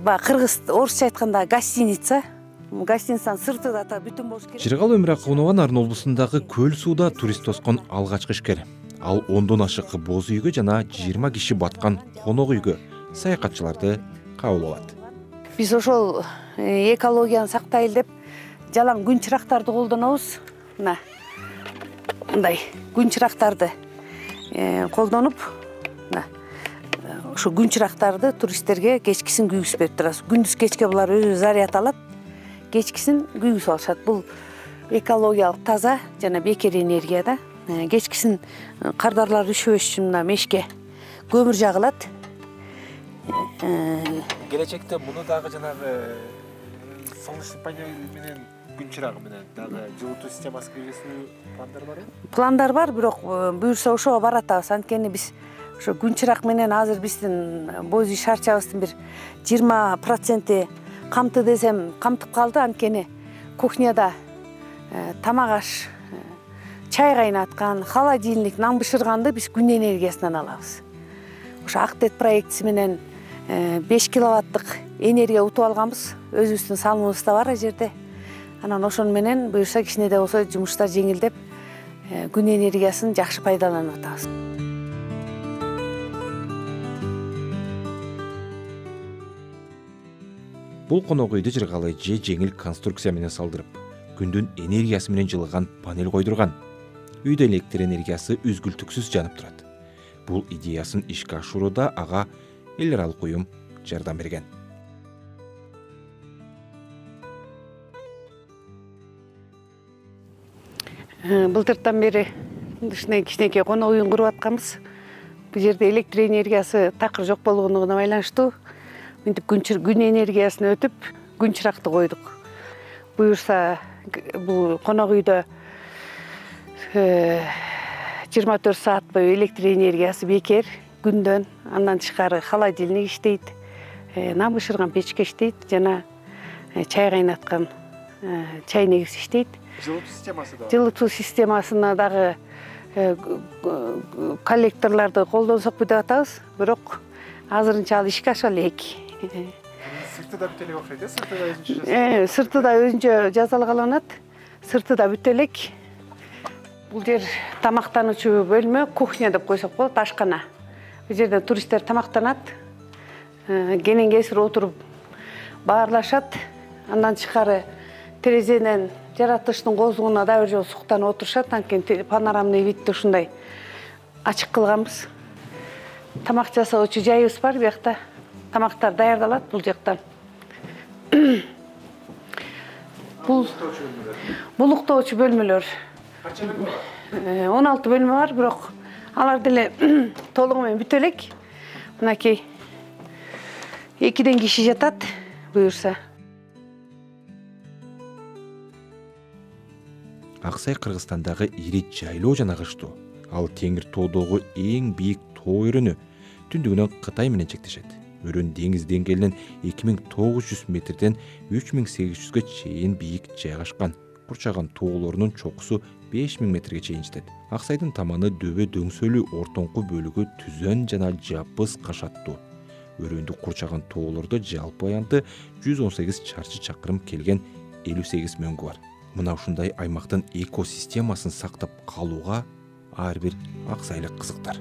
кыргыз орусча айтканда гостиница. Гостиницанын сырты да бүтүн болуш керек. Жыргал Өмүракунова Нарын облусундагы көл сууда турист тоскон алгачкы ишкер. Ал 10дон ашык боз үйгө жана 20 киши баткан конок үйгө саякатчыларды кабыл алат. Биз ошол экологияны сактайлы деп жалаң күн чырактарды колдонобуз. Мына мындай күн чырактарды колдонуп, ошо күн чырактарды туристтерге кечкисин күйгүзүп берип турабыз. Күндүз кечке булар өзү заряд алат, кечкисин күйгүзүп алышат. Бул экологиялык таза жана бекер энергия да. Кечкисин кардарлар үшөбөш үчүн мына мешке көмүр жагылат. Келечекте муну дагы жанагы солнечный панель менен күн чырагы менен дагы жылытуу системасы киргизүү пландар барбы? Пландар бар, бирок буюрса ошого баратабыз. Анткени биз ошо күн чырак менен азыр биздин боз үй шарчабыздын бир 20% камты десем камтып калды. Анткени кухняда тамак аш, чай кайнаткан, холодильник, нан бышырганды биз күн энергиясынан алабыз. Ошо Актет проектиси менен 5 киловаттык энергия утуп алганбыз. Өзүбүздүн салымыбыз да бар жерде. Анан ошону менен буюрса кичине да болсо жумуштар жеңилдеп, күн энергиясын жакшы пайдаланып атабыз. Бул конок үйдү Жыргал эже жеңил конструкция менен салдырып, күндүн энергиясы менен жылыган панель койдурган. Үйдө электр энергиясы үзгүлтүксүз жанып турат. Бул идеясын ишке ашырууда ага эл аралык уюм жардам берген. Былтыртан бери кичинекей конок үйүн куруп атканбыз. Бул жерде электр энергиясы такыр жок болгондугуна байланыштуу мынтип күн энергиясын өтүп, күн чыракты койдук. Буюрса бул конок үйдө 24 саат бою электр энергиясы бекер күндөн. Андан тышкары холодильник иштейт, нан бышырган печке иштейт, жана чай кайнаткан чайнегибиз иштейт. Жылытуу системасы да. Жылытуу системасына дагы коллекторлорду колдонсокпу деп атабыз, бирок азырынча ал ишке аша элек. Сырты да бүт элек окшойт, сырты да өзүнчө. Сырты да өзүнчө жазалгаланат, сырты да бүт элек. Бул жер тамактануучу бөлмө, кухня деп койсок болот, ашкана. Бул жерде туристтер тамактанат, кенен кесир отуруп баарлашат. Андан тышкары терезенен жаратылыштын козугуна да бир жолу суктанып отурушат. Анткени панорамный видти ушундай ачык кылганбыз. Тамак жасоочу жайыбыз бар биякта. Тамактар даярдалат бул жактан. Бул уктоочу бөлмөлөр 16 бөлмө бар, бирок алар деле толугу менен бүтө элек. Мынакей 2ден киши жатат буюрса. Аксай Кыргызстандагы ири жайлоо жана кыштуу. Ал Теңир тоодогу эң бийик тоо өрөнү. Түндүгүнөн Кытай менен чектешет. Өрөн деңиз деңгээлинен 2900 метрден 3800га чейин бийик жайгашкан. Курчаган тоолорунун чокусу 5000 метрге чейин жетет. Аксайдын таманы дөбө дөңсөлүү, ортоңку бөлүгү түзөн жана жаппыз кашаттуу. Өрөндү курчаган тоолордо жалпы аянты 118 чарчы чакырым келген 58 мөңгү бар. Мына ушундай аймактын экосистемасын сактап калууга ар бир аксайлык кызыктар.